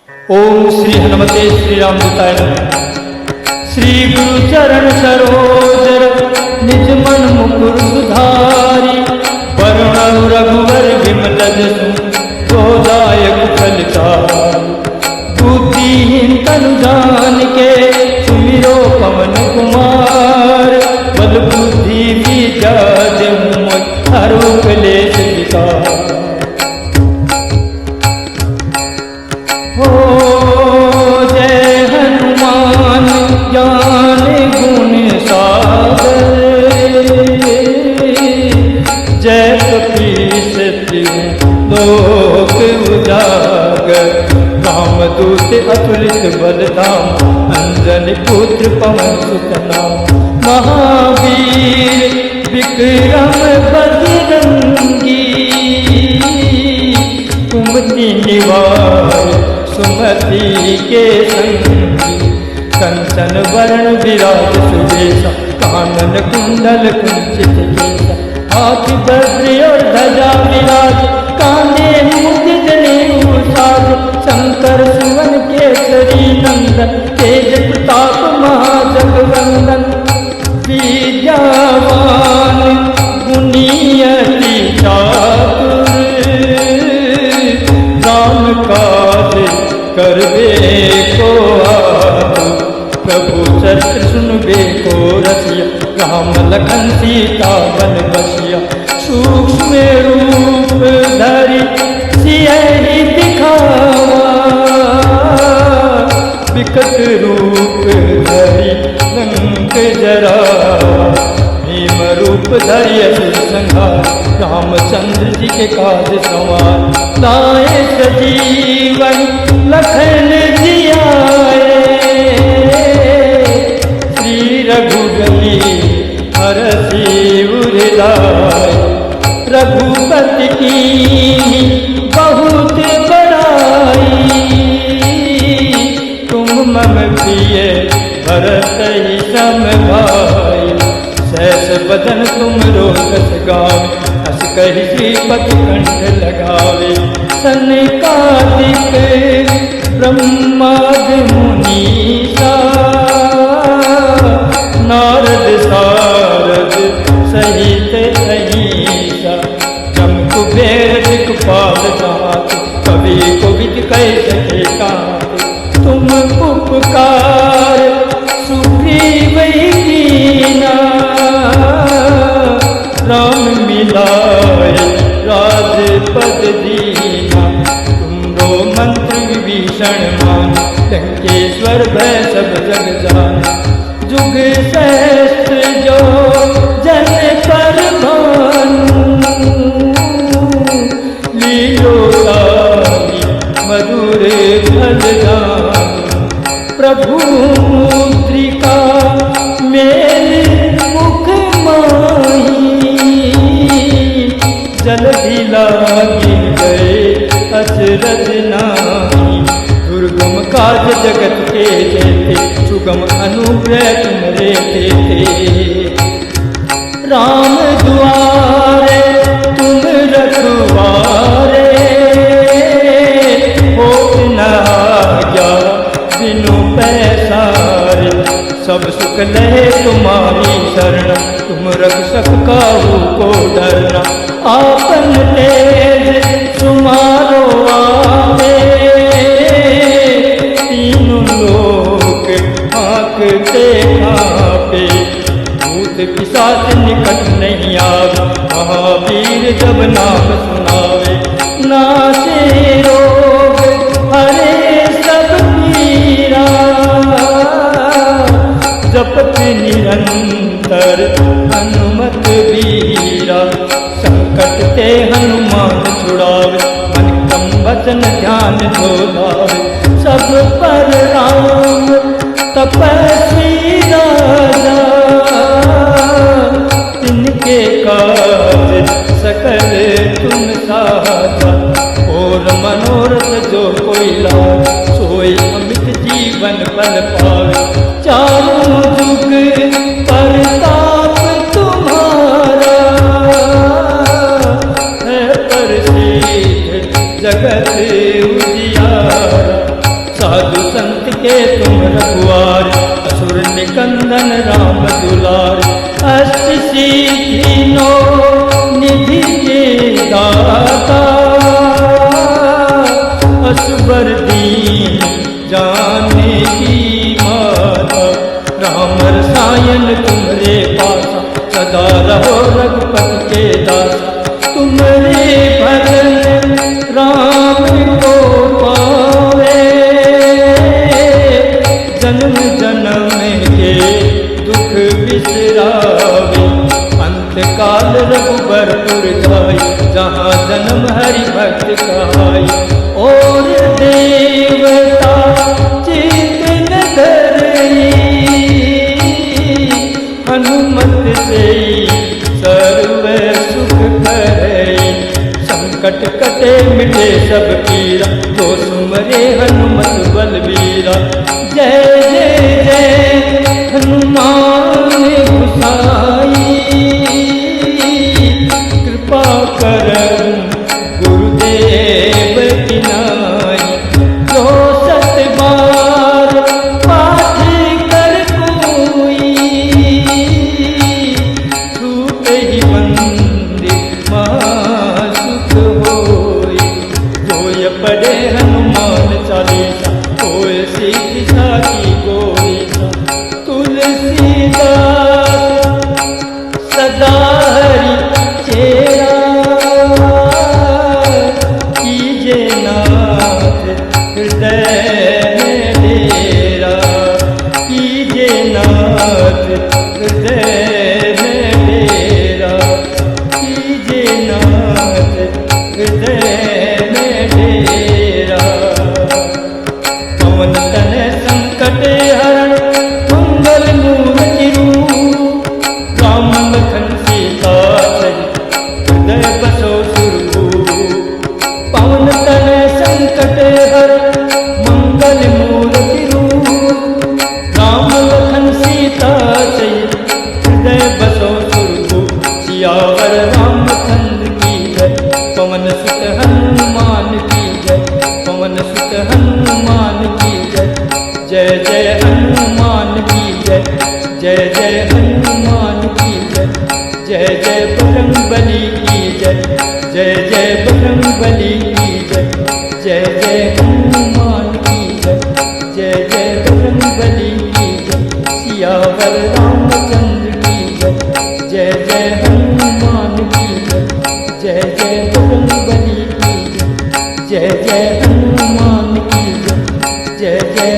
ओम श्री हनुमते श्री रामदूताय नमः। श्री गुरु चरण सरोजर निज मन मुकुर सुधारी, वरुण रघुवर विमल जसु गोदायक फलचारी। बुद्धिहीन तनु जान के सुमिरो पवन कुमार, बल बुद्धि विद्या देहु मोहि हरहु क्लेश विकार। हो जय हनुमान ज्ञान गुण सागर, जय कपीस लोक उजागर। रामदूत अतुलित बलधाम, अंजनी पुत्र पवन सुत नाम। महावीर विक्रम बजरंगी, कुमति निवार सुमति के संगी। कंचन वरण विराज सुबेसा, कानन कुंडल कुंचित केसा। हाथी वज्र और ध्वजा विराज, कांधे मुंज जनेऊ साज। शंकर सुवन केसरी नंदन, तेज प्रताप महाजगवंदन। विद्यावान गुणी अति चातुर, राम काज करबे को आतुर। प्रभु चरित्र सुनबे को रसिया, राम लखन सीता बन बसिया। सूक्ष्म रूप धरि सियहि दिखावा, विकट रूप धरि लंक जरावा। भीम रूप धरि असुर संहार, रामचंद्र जी के काज संवार। लाए सजीवन लखन जियाए, श्री रघुबली हरषि उर लाए। रघुपति की बहुत बड़ाई, तुम मम प्रिय भरत ही सम भाई। सहस बदन तुम रोकस गावे, हस कहि श्रीपति कंठ लगावे। सनकादिक ब्रह्मादि मुनीसा, नारद सारद सहित अहिसा। जम कुबेर दिक्पाल दात, कवि कोविद कह सके कांत। तुम उपकार सुग्रीव कीना, राम मिलाए राजपद दीना। तुमरो मंत्र विभीषण मान, लंकेश्वर भय सब जग जान। जुग सहस्त्र जो जन पर भानु, लीलोतारी मधुर फल जानु। प्रभु मुद्रिका मेल मुख माही, जल्दी लागी गए अचरज नाही। दुर्गम काज जगत के जेते, सुगम अनुग्रह तुमरे थे। राम दुआरे तुम रखवारे, होत न आज्ञा बिनु पैसारे। सब सुख लहे तुम्हारी शरण, तुम रक्षक काहू को डरना। आपन तेज तुम्हारो आवे, तीनों लोक आंकते कांपे। भूत पिशाच निकट नहीं आवे, महावीर जब नाम सुनावे। नासे रोग हरे सब पीरा, जपत निरंतर हनुमत बीरा। संकट ते हनुमान छुड़ावे, मन क्रम वचन ध्यान जो लावे। सब पर राम तपस्वी राजा, तिनके काज सकल तुम साजा। और मनोरथ जो कोई लावे, सोई अमित जीवन बल पावे। चारों जुग परताप तुम्हारा, है प्रसिद्ध जगत उजियारा। साधु संत के तुम रघुआर, असुर निकंदन राम दुलार, अष्ट सिद्धि नो निधि के दाता, असुबर दीन जाने की माता, राम रसायन तुम्हारे पासा, सदा रहो रघुपति के दासा, तुम्हारे भजन राम को पावे, जन्म जन्म के दुख बिसरावे, अंत काल रघुबरपुर जाय, जहाँ जन्म हरि भक्त कहाय, और देवता चित न धरई, हनुमत से सर्व सुख करई, संकट कटे मिटे सब पीरा, तो सुमरे हनुमत बलबीरा, जय जय जय हनुमान गोसाई, कृपा करम गुरुदेव की नाई, जो सत बार पाठ कर कोई, छूट ही बंदी सुख होई, जोय पढ़े हनुमान चालीसा, होय सीधी साखी गोरीसा, तुलसीदास सदा हरि चेरा, कीजे नाथ हृदय में डेरा, कीजे नाथ हृदय में डेरा, कीजे नाथ हृदय में डेरा, पवन तनय संकट हरण मंगल मूर्ति रूप, राम लखन सीता सहित हृदय बसो सुरभूप, पवन तनय संकट हरण मंगल मूर्ति रूप, राम लखन सीता सहित हृदय बसो सुरभूप, सियावर रामचंद्र की जय, पवन सुत हनुमान की जय, पवन सुत हनुमान की जय, जय जय हनुमान की जय, जय जय हनुमान की जय, जय जय बजरंगबली की जय, जय जय बजरंगबली की जय, जय जय हनुमान की जय, जय जय बजरंगबली की जय, सियावर रामचंद्र की जय, जय जय हनुमान की जय, जय जय बजरंगबली की जय, जय जय हनुमान की जय, जय जय